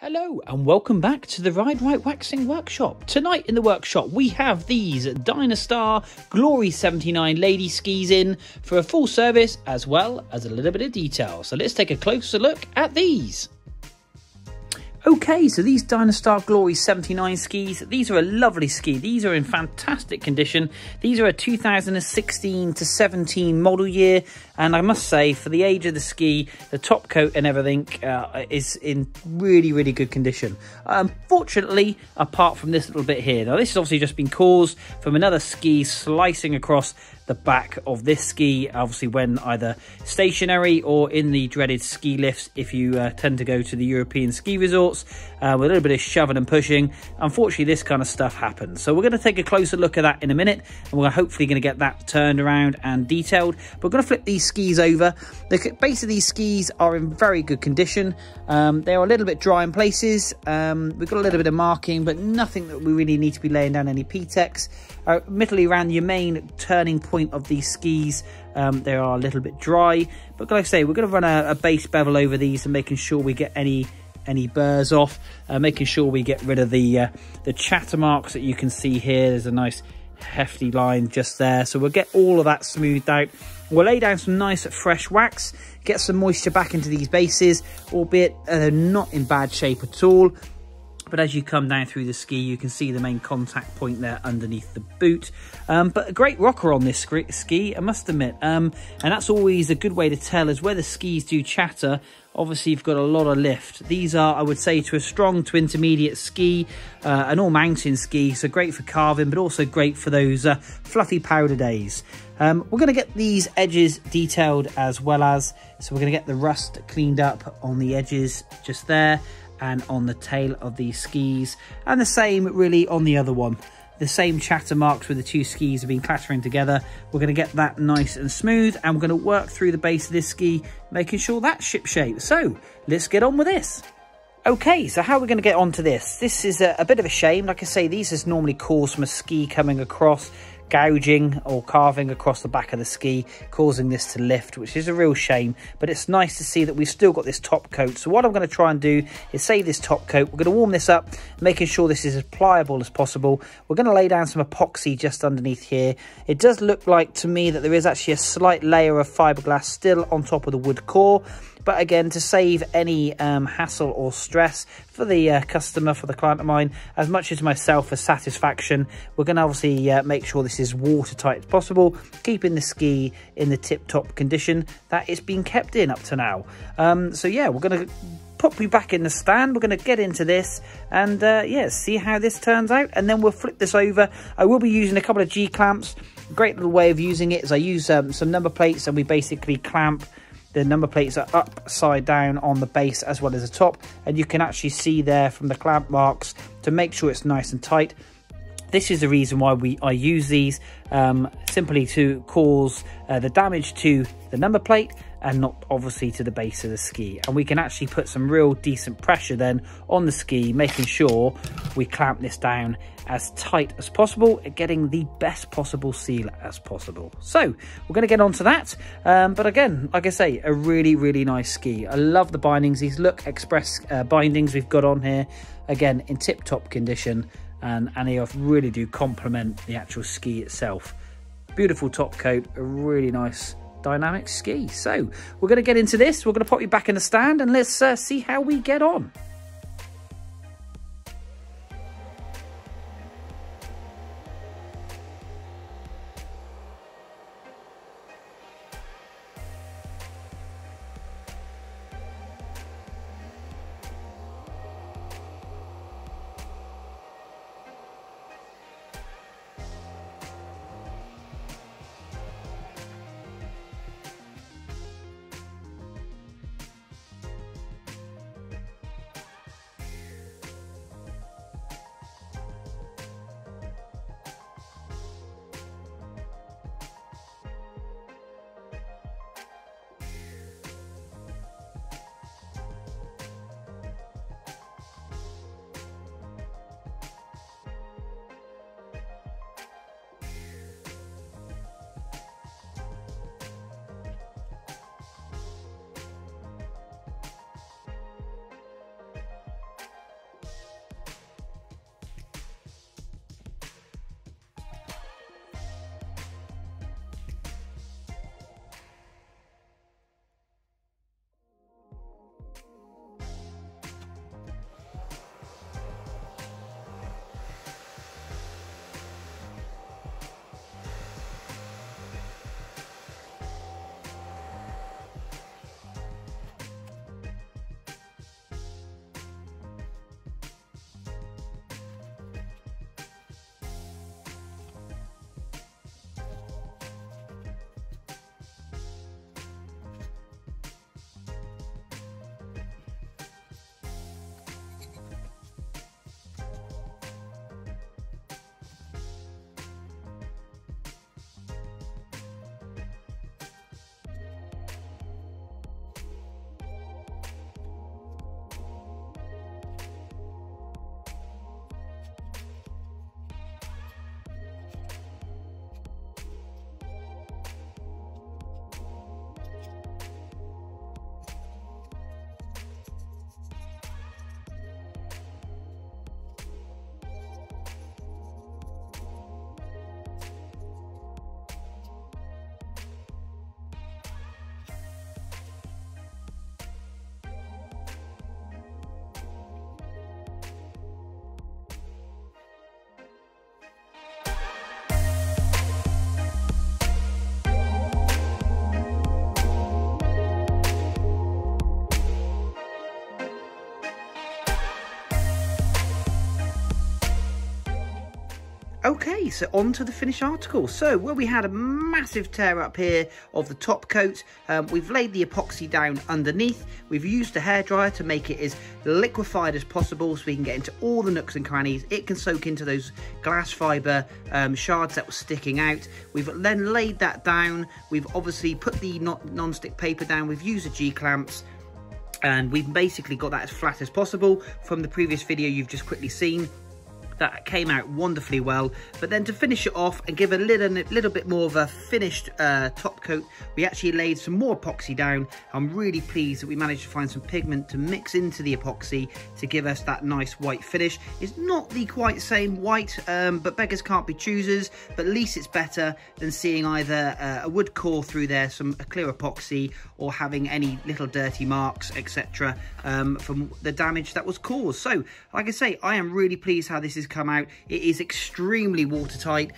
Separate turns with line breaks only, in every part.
Hello and welcome back to the Ride Right Waxing Workshop. Tonight in the workshop we have these DYNASTAR GLORY 79 lady skis in for a full service as well as a little bit of detail. So let's take a closer look at these. Okay, so these DYNASTAR GLORY 79 skis, these are a lovely ski. These are in fantastic condition. These are a 2016 to 17 model year. And I must say, for the age of the ski, the top coat and everything is in really, really good condition. Unfortunately, apart from this little bit here. Now, this has obviously just been caused from another ski slicing across the back of this ski, obviously when either stationary or in the dreaded ski lifts if you tend to go to the European ski resorts with a little bit of shoving and pushing. Unfortunately, this kind of stuff happens. So we're going to take a closer look at that in a minute, and we're hopefully going to get that turned around and detailed. But we're going to flip these skis over. The base of these skis are in very good condition. They are a little bit dry in places. We've got a little bit of marking, but nothing that we really need to be laying down any Ptex. Admittedly, around your main turning point of these skis, they are a little bit dry. But like I say, we're going to run a base bevel over these and making sure we get any burrs off, making sure we get rid of the chatter marks that you can see here. There's a nice hefty line just there, so we'll get all of that smoothed out. We'll lay down some nice fresh wax, get some moisture back into these bases, albeit they're not in bad shape at all. But as you come down through the ski, you can see the main contact point there underneath the boot. But a great rocker on this ski, I must admit. And that's always a good way to tell is where the skis do chatter. Obviously, you've got a lot of lift. These are, I would say, to a strong to intermediate ski, an all-mountain ski. So great for carving, but also great for those fluffy powder days. We're going to get these edges detailed as well as, so we're going to get the rust cleaned up on the edges just there, and on the tail of these skis, and the same really on the other one. The same chatter marks where the two skis have been clattering together. We're going to get that nice and smooth, and we're going to work through the base of this ski, making sure that's ship shape. So let's get on with this. Okay, so how are we going to get onto this? This is a bit of a shame. Like I say, these is normally caused from a ski coming across, gouging or carving across the back of the ski, causing this to lift, which is a real shame. But it's nice to see that we've still got this top coat. So what I'm going to try and do is save this top coat. We're going to warm this up, making sure this is as pliable as possible. We're going to lay down some epoxy just underneath here. It does look like to me that there is actually a slight layer of fiberglass still on top of the wood core. But again, to save any hassle or stress for the customer, for the client of mine, as much as myself for satisfaction, we're going to obviously make sure this is watertight as possible, keeping the ski in the tip-top condition that it's been kept in up to now. So yeah, we're going to pop you back in the stand. We're going to get into this and yeah, see how this turns out, and then we'll flip this over. I will be using a couple of G-clamps. A great little way of using it is I use some number plates, and we basically clamp. The number plates are upside down on the base as well as the top, and you can actually see there from the clamp marks to make sure it's nice and tight. This is the reason why I use these, simply to cause the damage to the number plate and not obviously to the base of the ski. And we can actually put some real decent pressure then on the ski, making sure we clamp this down as tight as possible, getting the best possible seal as possible. So we're going to get onto that. But again, like I say, a really, really nice ski. I love the bindings. These Look Express bindings we've got on here, again, in tip-top condition. And they really do complement the actual ski itself. Beautiful top coat, a really nice dynamic ski. So we're going to get into this. We're going to pop you back in the stand, and let's see how we get on. Okay, so on to the finished article. So where we had a massive tear up here of the top coat, we've laid the epoxy down underneath. We've used a hairdryer to make it as liquefied as possible so we can get into all the nooks and crannies. It can soak into those glass fibre shards that were sticking out. We've then laid that down. We've obviously put the non-stick paper down. We've used the G-clamps. And we've basically got that as flat as possible. From the previous video you've just quickly seen, that came out wonderfully well. But then to finish it off and give a little bit more of a finished top coat, we actually laid some more epoxy down. I'm really pleased that we managed to find some pigment to mix into the epoxy to give us that nice white finish. It's not the quite same white, but beggars can't be choosers, but at least it's better than seeing either a wood core through there, a clear epoxy, or having any little dirty marks, etc. From the damage that was caused. So like I say, I am really pleased how this has come out. It is extremely watertight.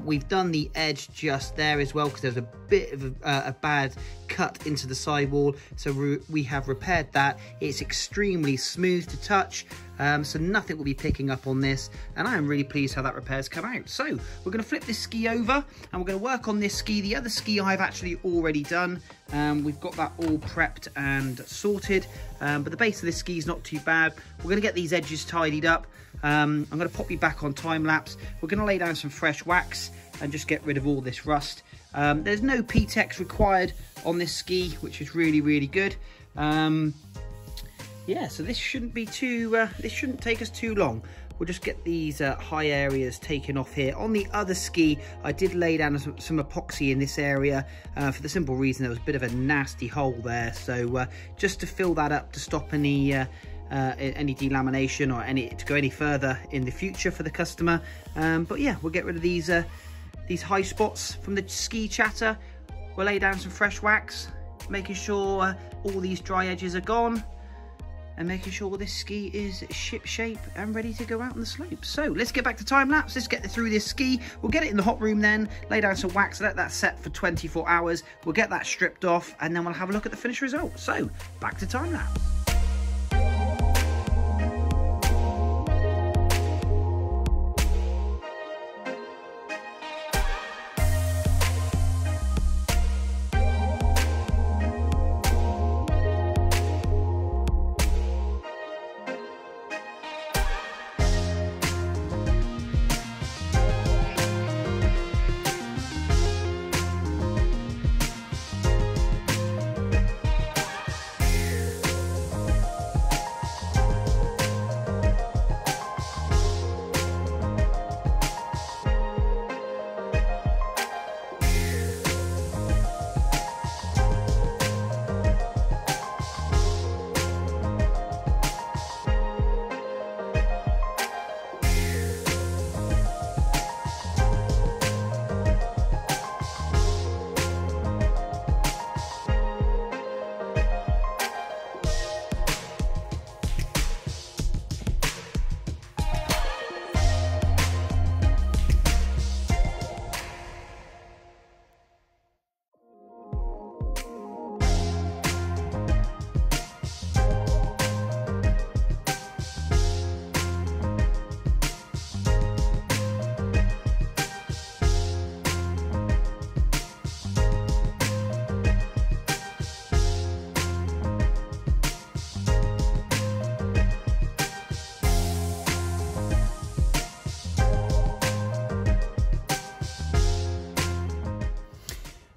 We've done the edge just there as well because there's a bit of a bad cut into the sidewall, so we have repaired that. It's extremely smooth to touch, so nothing will be picking up on this, and I am really pleased how that repair's come out. So we're going to flip this ski over and we're going to work on this ski. The other ski I've actually already done. We've got that all prepped and sorted, but the base of this ski is not too bad. We're going to get these edges tidied up. I'm going to pop you back on time lapse. We're going to lay down some fresh wax and just get rid of all this rust. There's no Ptex required on this ski, which is really good. Yeah, so this shouldn't be too this shouldn't take us too long. We'll just get these high areas taken off here. On the other ski, I did lay down some epoxy in this area for the simple reason there was a bit of a nasty hole there. So just to fill that up to stop any delamination or to go any further in the future for the customer. But yeah, we'll get rid of these high spots from the ski chatter. We'll lay down some fresh wax, making sure all these dry edges are gone, and making sure this ski is ship shape and ready to go out on the slope. So let's get back to time lapse. Let's get through this ski. We'll get it in the hot room then, lay down some wax, let that set for 24 hours. We'll get that stripped off, and then we'll have a look at the finished result. So back to time lapse.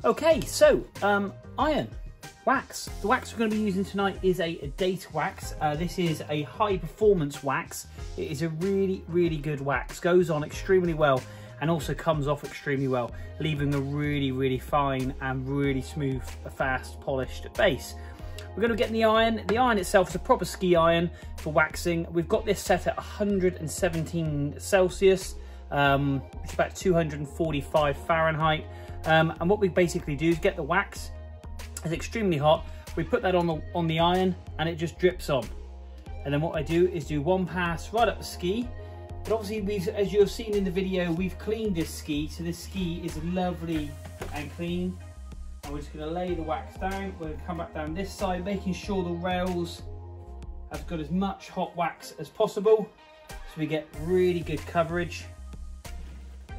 Okay, so iron, wax. The wax we're going to be using tonight is a date wax. This is a high performance wax. It is a really good wax. Goes on extremely well and also comes off extremely well, leaving a really fine and really smooth, fast, polished base. We're going to get the iron. The iron itself is a proper ski iron for waxing. We've got this set at 117 Celsius, which is about 245 Fahrenheit. And what we basically do is get the wax. It's extremely hot. We put that on the iron and it just drips on. And then what I do is do one pass right up the ski. But obviously, as you have seen in the video, we've cleaned this ski. So this ski is lovely and clean. And we're just going to lay the wax down. We're going to come back down this side, making sure the rails have got as much hot wax as possible. So we get really good coverage.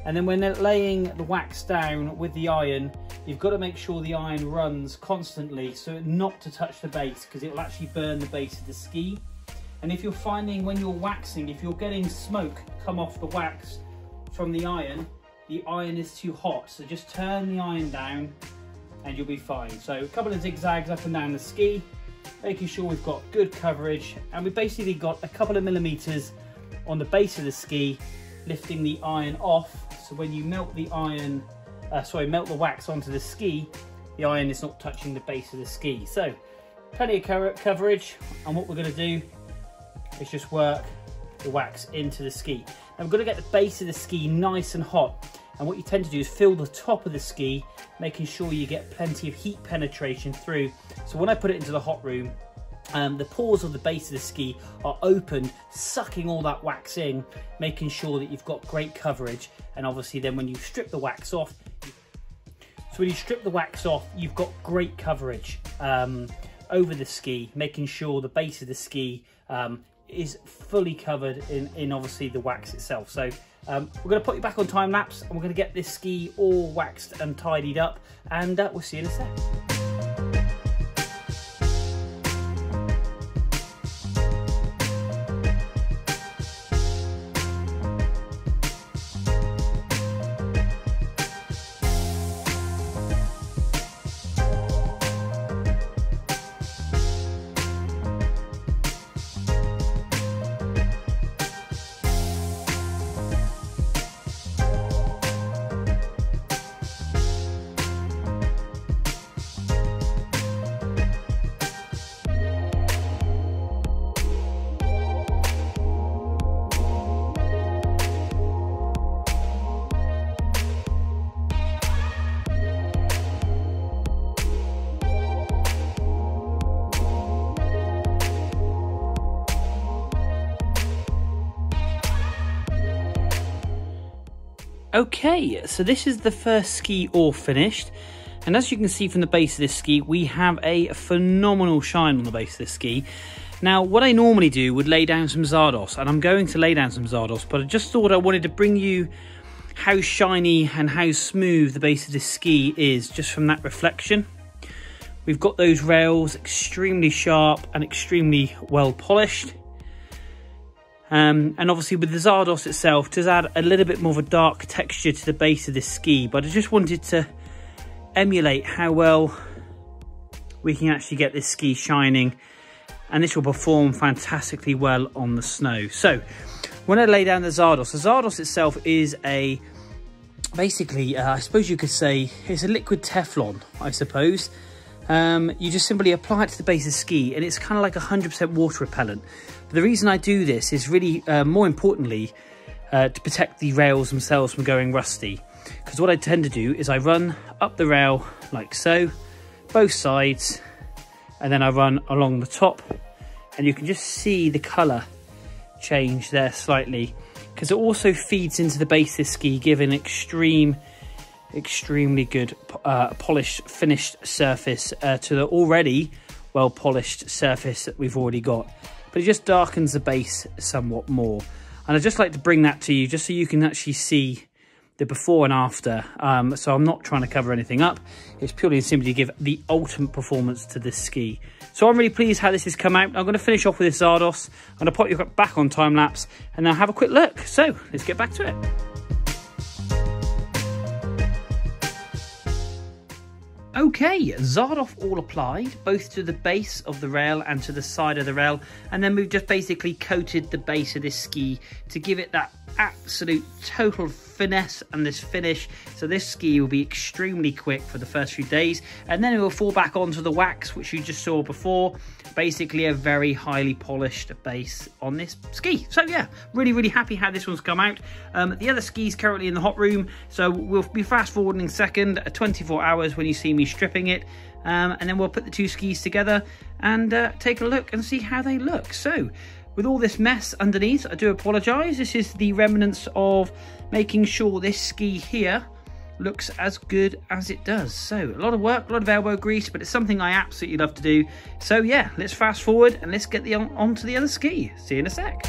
And then when laying the wax down with the iron, you've got to make sure the iron runs constantly so not to touch the base, because it will actually burn the base of the ski. And if you're finding when you're waxing, if you're getting smoke come off the wax from the iron is too hot. So just turn the iron down and you'll be fine. So a couple of zigzags up and down the ski, making sure we've got good coverage. And we've basically got a couple of millimeters on the base of the ski, lifting the iron off. So when you melt the iron, melt the wax onto the ski, the iron is not touching the base of the ski. So plenty of coverage, and what we're going to do is just work the wax into the ski. Now we're going to get the base of the ski nice and hot, and what you tend to do is fill the top of the ski, making sure you get plenty of heat penetration through. So when I put it into the hot room, the pores of the base of the ski are open, sucking all that wax in, making sure that you've got great coverage. And obviously then when you strip the wax off, you've got great coverage over the ski, making sure the base of the ski is fully covered in obviously the wax itself. So we're going to put you back on time lapse, and we're going to get this ski all waxed and tidied up, and we'll see you in a sec. Okay, so this is the first ski all finished, and as you can see from the base of this ski, we have a phenomenal shine on the base of this ski. Now, what I normally do would lay down some Zardos, and I'm going to lay down some Zardos, but I just thought I wanted to bring you how shiny and how smooth the base of this ski is just from that reflection. We've got those rails extremely sharp and extremely well polished. And obviously with the Zardos itself, does add a little bit more of a dark texture to the base of this ski, but I just wanted to emulate how well we can actually get this ski shining, and this will perform fantastically well on the snow. So when I lay down the Zardos itself is basically, I suppose you could say, it's a liquid Teflon, I suppose. You just simply apply it to the base of the ski, and it's kind of like 100% water repellent. But the reason I do this is really, more importantly, to protect the rails themselves from going rusty. Because what I tend to do is I run up the rail like so, both sides, and then I run along the top, and you can just see the colour change there slightly, because it also feeds into the base of the ski, giving extremely good polished finished surface to the already well polished surface that we've already got, but it just darkens the base somewhat more. And I'd just like to bring that to you just so you can actually see the before and after. So I'm not trying to cover anything up, it's purely and simply to give the ultimate performance to this ski. So I'm really pleased how this has come out. I'm going to finish off with this Zardos. I'm going to put you back on time lapse and then have a quick look. So let's get back to it. Okay, Zardos all applied, both to the base of the rail and to the side of the rail, and then we've just basically coated the base of this ski to give it that absolute total finesse and this finish. So this ski will be extremely quick for the first few days, and then it will fall back onto the wax, which you just saw before. Basically a very highly polished base on this ski. So yeah, really happy how this one's come out. The other ski's currently in the hot room, so we'll be fast forwarding in a second, 24 hours when you see me stripping it, and then we'll put the two skis together and take a look and see how they look. So with all this mess underneath, I do apologise. This is the remnants of making sure this ski here looks as good as it does. So a lot of work, a lot of elbow grease, but it's something I absolutely love to do. So yeah, let's fast forward and let's get onto the other ski. See you in a sec.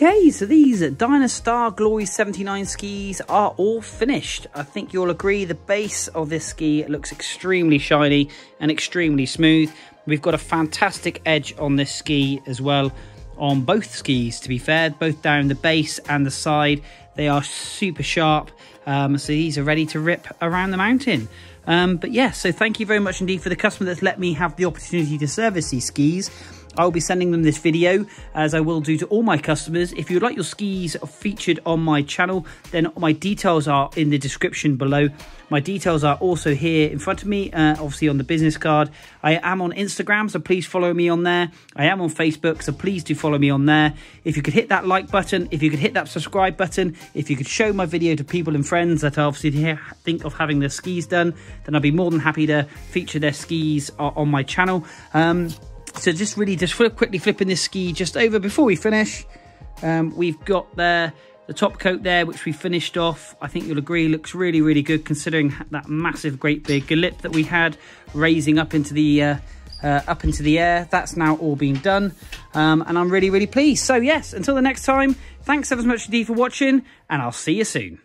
Okay, so these DYNASTAR GLORY 79 skis are all finished. I think you'll agree the base of this ski looks extremely shiny and extremely smooth. We've got a fantastic edge on this ski as well, on both skis to be fair, both down the base and the side. They are super sharp, so these are ready to rip around the mountain. But yeah, so thank you very much indeed for the customer that's let me have the opportunity to service these skis. I'll be sending them this video, as I will do to all my customers. If you'd like your skis featured on my channel, then my details are in the description below. My details are also here in front of me, obviously on the business card. I am on Instagram, so please follow me on there. I am on Facebook, so please do follow me on there. If you could hit that like button, if you could hit that subscribe button, if you could show my video to people and friends that obviously think of having their skis done, then I'd be more than happy to feature their skis on my channel. So just quickly flipping this ski just over before we finish. We've got the top coat there, which we finished off. I think you'll agree looks really, really good considering that massive, great big lip that we had raising up into the air. That's now all been done, and I'm really, really pleased. So yes, until the next time, thanks ever so much indeed for watching, and I'll see you soon.